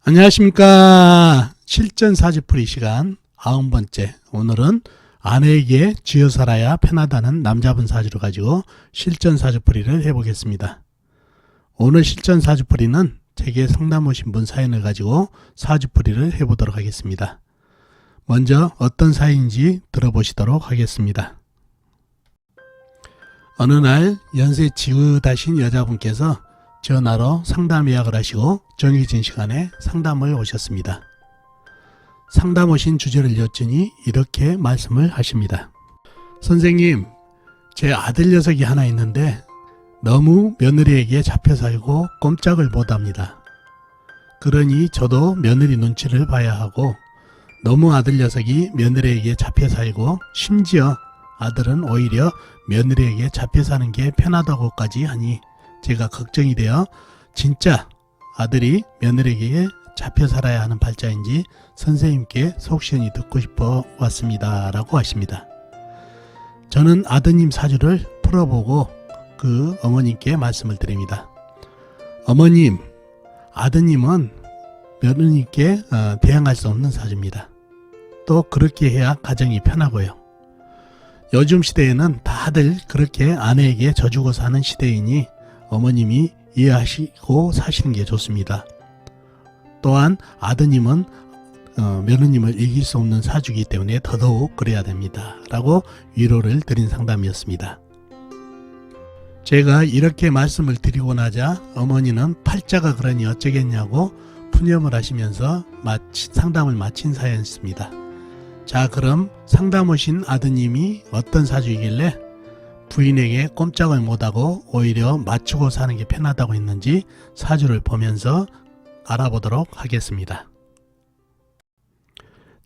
안녕하십니까. 실전사주풀이 시간 90번째. 오늘은 아내에게 쥐어 살아야 편하다는 남자분 사주를 가지고 실전사주풀이를 해보겠습니다. 오늘 실전사주풀이는 제게 상담 오신 분 사연을 가지고 사주풀이를 해보도록 하겠습니다. 먼저 어떤 사연인지 들어보시도록 하겠습니다. 어느 날 연세 지긋하신 여자분께서 전화로 상담 예약을 하시고 정해진 시간에 상담을 오셨습니다. 상담 오신 주제를 여쭈니 이렇게 말씀을 하십니다. 선생님, 제 아들 녀석이 하나 있는데 너무 며느리에게 잡혀 살고 꼼짝을 못합니다. 그러니 저도 며느리 눈치를 봐야 하고 너무 아들 녀석이 며느리에게 잡혀 살고 심지어 아들은 오히려 며느리에게 잡혀 사는 게 편하다고까지 하니 제가 걱정이 되어 진짜 아들이 며느리에게 잡혀 살아야 하는 팔자인지 선생님께 속 시원히 듣고 싶어 왔습니다. 라고 하십니다. 저는 아드님 사주를 풀어보고 그 어머님께 말씀을 드립니다. 어머님, 아드님은 며느님께 대항할 수 없는 사주입니다. 또 그렇게 해야 가정이 편하고요. 요즘 시대에는 다들 그렇게 아내에게 져주고 사는 시대이니 어머님이 이해하시고 사시는 게 좋습니다. 또한 아드님은 며느님을 이길 수 없는 사주이기 때문에 더더욱 그래야 됩니다. 라고 위로를 드린 상담이었습니다. 제가 이렇게 말씀을 드리고 나자 어머니는 팔자가 그러니 어쩌겠냐고 푸념을 하시면서 상담을 마친 사연이었습니다. 자, 그럼 상담 오신 아드님이 어떤 사주이길래 부인에게 꼼짝을 못하고 오히려 맞추고 사는 게 편하다고 했는지 사주를 보면서 알아보도록 하겠습니다.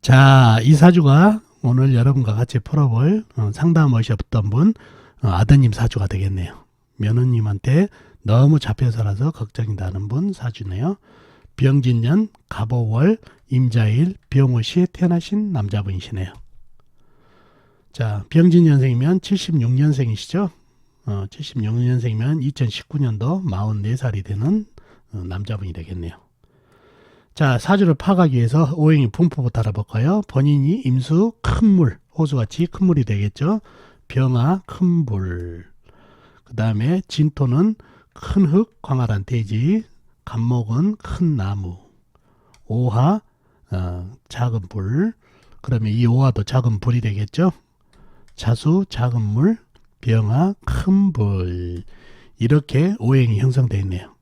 자, 이 사주가 오늘 여러분과 같이 풀어볼 상담 오셨던 분 아드님 사주가 되겠네요. 며느님한테 너무 잡혀 살아서 걱정이다 하는 분 사주네요. 병진년, 갑오월, 임자일, 병오시에 태어나신 남자분이시네요. 자, 병진년생이면 76년생이시죠? 76년생이면 2019년도 44살이 되는 남자분이 되겠네요. 자, 사주를 파악하기 위해서 오행이 분포부터 알아볼까요? 본인이 임수, 큰물, 호수같이 큰물이 되겠죠? 병화, 큰불. 그 다음에 진토는 큰 흙, 광활한 대지. 간목은 큰 나무. 오화, 작은 불. 그러면 이 오화도 작은 불이 되겠죠? 자수, 작은 물, 병화, 큰 불. 이렇게 오행이 형성되어 있네요.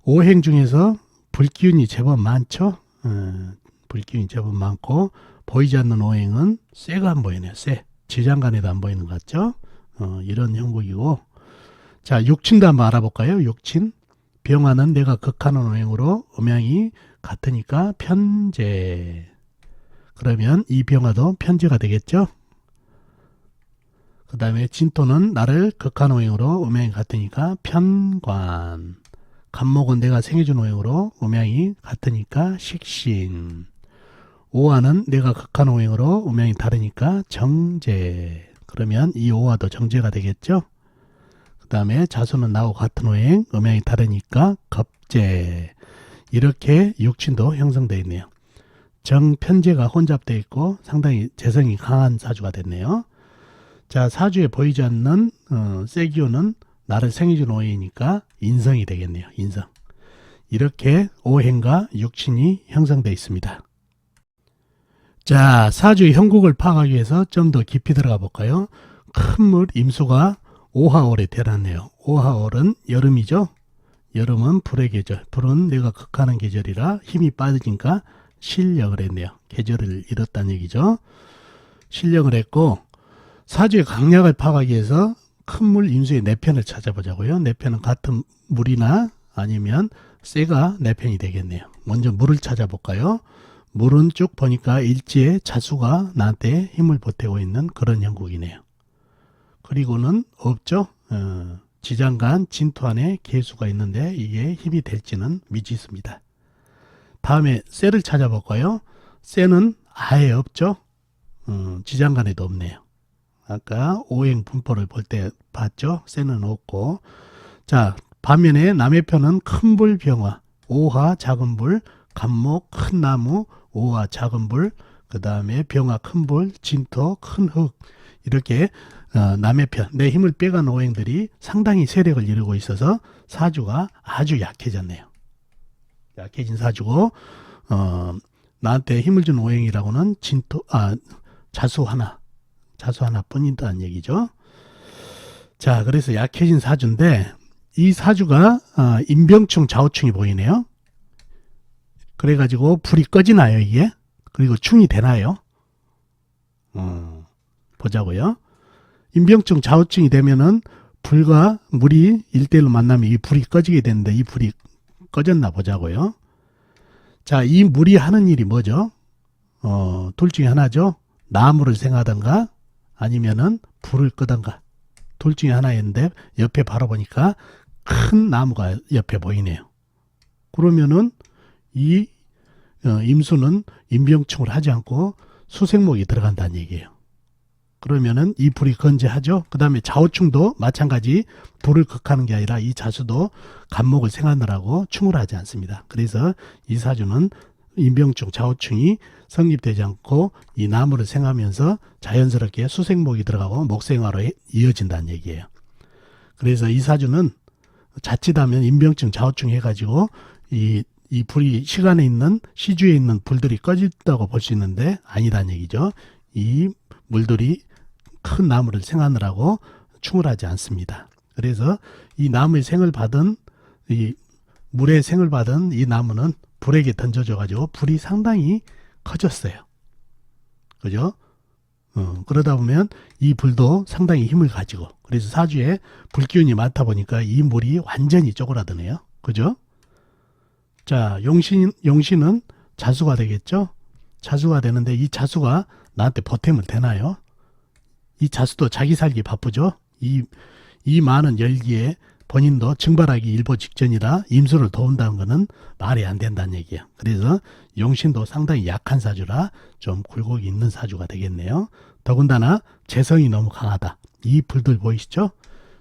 오행 중에서 불기운이 제법 많죠? 불기운이 제법 많고 보이지 않는 오행은 쇠가 안 보이네요. 쇠. 지장간에도 안 보이는 것 같죠? 이런 형국이고. 자, 육친도 한번 알아볼까요? 육친. 병화는 내가 극하는 오행으로 음양이 같으니까 편재. 그러면 이 병화도 편재가 되겠죠? 그 다음에 진토는 나를 극한 오행으로 음양이 같으니까 편관. 간목은 내가 생해준 오행으로 음양이 같으니까 식신. 오화는 내가 극한 오행으로 음양이 다르니까 정재. 그러면 이 오화도 정재가 되겠죠? 그 다음에 자수는 나하고 같은 오행, 음양이 다르니까 겁재. 이렇게 육친도 형성되어 있네요. 정편재가 혼잡되어 있고 상당히 재성이 강한 사주가 됐네요. 자, 사주에 보이지 않는 쇠기운은 나를 생해준 오행이니까 인성이 되겠네요. 인성. 이렇게 오행과 육친이 형성되어 있습니다. 자, 사주의 형국을 파악하기 위해서 좀 더 깊이 들어가 볼까요? 큰물 임수가 오하월에 태어났네요. 오하월은 여름이죠. 여름은 불의 계절. 불은 내가 극하는 계절이라 힘이 빠지니까 실력을 했네요. 계절을 잃었다는 얘기죠. 실력을 했고 사주의 강약을 파악하기 위해서 큰물 임수의 내편을 찾아보자고요. 내편은 같은 물이나 아니면 쇠가 내편이 되겠네요. 먼저 물을 찾아볼까요? 물은 쭉 보니까 일지에 자수가 나한테 힘을 보태고 있는 그런 형국이네요. 그리고는 없죠. 지장간 진토 안에 개수가 있는데 이게 힘이 될지는 미지수입니다. 다음에 쇠를 찾아볼까요? 쇠는 아예 없죠. 지장간에도 없네요. 아까 오행 분포를 볼 때 봤죠? 쇠는 없고. 자, 반면에 남의 편은 큰불 병화, 오화 작은 불, 간목, 큰 나무, 오화, 작은 불, 그 다음에 병화, 큰 불, 진토, 큰 흙, 이렇게 남의 편, 내 힘을 빼간 오행들이 상당히 세력을 이루고 있어서 사주가 아주 약해졌네요. 약해진 사주고, 나한테 힘을 준 오행이라고는 자수 하나 뿐이다는 얘기죠. 자, 그래서 약해진 사주인데, 이 사주가 인병충, 좌우충이 보이네요. 그래가지고 불이 꺼지나요, 이게? 그리고 충이 되나요? 보자고요. 인병충, 좌우충이 되면은 불과 물이 1대1로 만나면 이 불이 꺼지게 되는데, 이 불이 꺼졌나 보자고요. 자, 이 물이 하는 일이 뭐죠? 둘 중에 하나죠. 나무를 생하던가 아니면은 불을 끄던가. 둘 중에 하나였는데 옆에 바로 보니까 큰 나무가 옆에 보이네요. 그러면은 이 임수는 인병충을 하지 않고 수생목이 들어간다는 얘기예요. 그러면은 이 불이 건재하죠. 그 다음에 좌우충도 마찬가지 불을 극하는 게 아니라 이 자수도 간목을 생하느라고 충을 하지 않습니다. 그래서 이 사주는 인병충, 좌우충이 성립되지 않고 이 나무를 생하면서 자연스럽게 수생목이 들어가고 목생화로 이어진다는 얘기예요. 그래서 이 사주는 자칫하면 인병충, 좌우충 해가지고 이 불이 시간에 있는 시주에 있는 불들이 꺼진다고 볼 수 있는데 아니다는 얘기죠. 이 물들이 큰 나무를 생하느라고 충을 하지 않습니다. 그래서 이 나무의 생을 받은 이 물의 생을 받은 이 나무는 불에게 던져져 가지고 불이 상당히 커졌어요. 그죠? 그러다 보면 이 불도 상당히 힘을 가지고, 그래서 사주에 불기운이 많다 보니까 이 물이 완전히 쪼그라드네요. 그죠? 자, 용신은 자수가 되겠죠? 자수가 되는데 이 자수가 나한테 보탬을 되나요? 이 자수도 자기 살기 바쁘죠? 이 많은 열기에 본인도 증발하기 일보 직전이라 임수를 도운다는 것은 말이 안 된다는 얘기예요. 그래서 용신도 상당히 약한 사주라 좀 굴곡이 있는 사주가 되겠네요. 더군다나 재성이 너무 강하다. 이 불들 보이시죠?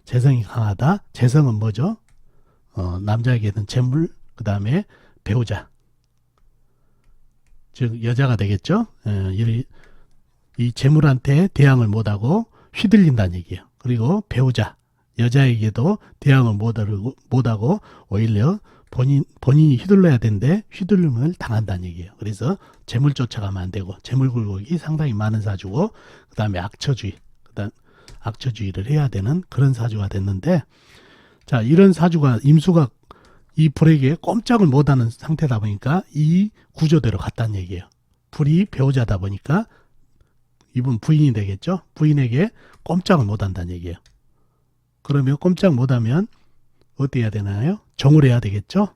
재성이 강하다. 재성은 뭐죠? 남자에게는 재물, 그 다음에 배우자. 즉 여자가 되겠죠? 이 재물한테 대항을 못하고 휘둘린다는 얘기예요. 그리고 배우자, 여자에게도 대항을 못하고 오히려 본인이 휘둘러야 되는데 휘둘림을 당한다는 얘기예요. 그래서 재물 쫓아가면 안 되고 재물 굴곡이 상당히 많은 사주고, 그 다음에 악처주의를 해야 되는 그런 사주가 됐는데, 자, 이런 사주가 임수가 이 불에게 꼼짝을 못하는 상태다 보니까 이 구조대로 갔다는 얘기예요. 불이 배우자다 보니까 이분 부인이 되겠죠. 부인에게 꼼짝을 못한다는 얘기예요. 그러면 꼼짝 못하면 어떻게 해야 되나요? 종을 해야 되겠죠.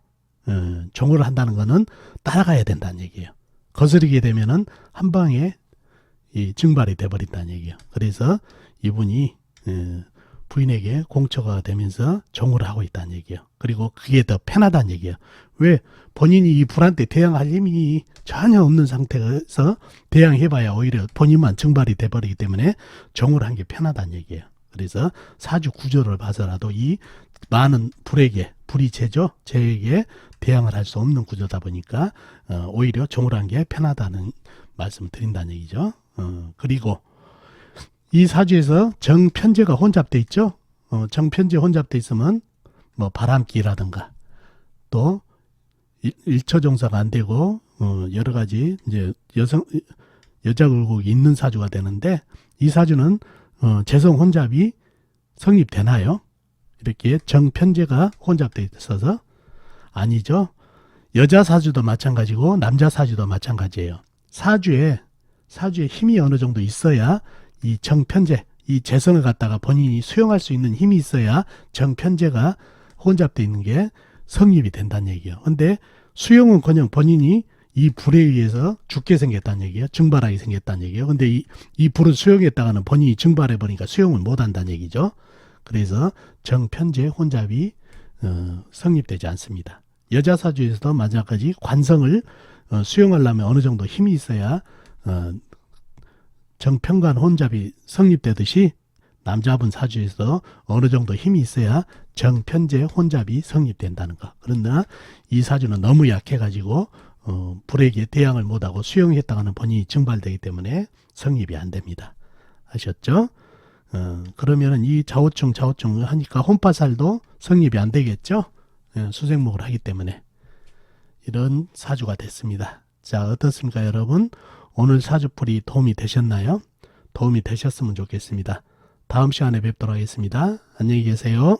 종을 한다는 거는 따라가야 된다는 얘기예요. 거스르게 되면은 한 방에 이 증발이 돼버린다는 얘기예요. 그래서 이분이 부인에게 공처가 되면서 종을 하고 있다는 얘기예요. 그리고 그게 더 편하다는 얘기예요. 왜? 본인이 이 불한테 대항할 힘이 전혀 없는 상태에서 대항해봐야 오히려 본인만 증발이 돼버리기 때문에 종을 한 게 편하다는 얘기예요. 그래서 사주 구조를 봐서라도 이 많은 불에게, 불이 재죠? 재에게 대항을 할 수 없는 구조다 보니까 오히려 종을 한 게 편하다는 말씀을 드린다는 얘기죠. 그리고 이 사주에서 정편재가 혼잡돼 있죠. 정편재 혼잡돼 있으면 뭐 바람기라든가 또 일처종사가 안 되고 여러 가지 이제 여자 굴곡이 있는 사주가 되는데, 이 사주는 재성 혼잡이 성립되나요? 이렇게 정편재가 혼잡돼 있어서 아니죠. 여자 사주도 마찬가지고 남자 사주도 마찬가지예요. 사주에 힘이 어느 정도 있어야 이 정편재, 이 재성을 갖다가 본인이 수용할 수 있는 힘이 있어야 정편재가 혼잡되어 있는 게 성립이 된다는 얘기예요. 근데 수용은커녕 본인이 이 불에 의해서 죽게 생겼다는 얘기예요. 증발하게 생겼다는 얘기예요. 근데 이 불을 수용했다가는 본인이 증발해 버리니까 수용을 못 한다는 얘기죠. 그래서 정편재 혼잡이 성립되지 않습니다. 여자 사주에서도 마찬가지 관성을 수용하려면 어느 정도 힘이 있어야 정편관 혼잡이 성립되듯이 남자분 사주에서 어느 정도 힘이 있어야 정편재 혼잡이 성립된다는 거. 그러나 이 사주는 너무 약해가지고 불에게 대항을 못하고 수용했다가는 본인이 증발되기 때문에 성립이 안 됩니다. 아셨죠? 그러면은 이 좌우충 하니까 혼파살도 성립이 안 되겠죠? 수생목을 하기 때문에. 이런 사주가 됐습니다. 자, 어떻습니까, 여러분? 오늘 사주풀이 도움이 되셨나요? 도움이 되셨으면 좋겠습니다. 다음 시간에 뵙도록 하겠습니다. 안녕히 계세요.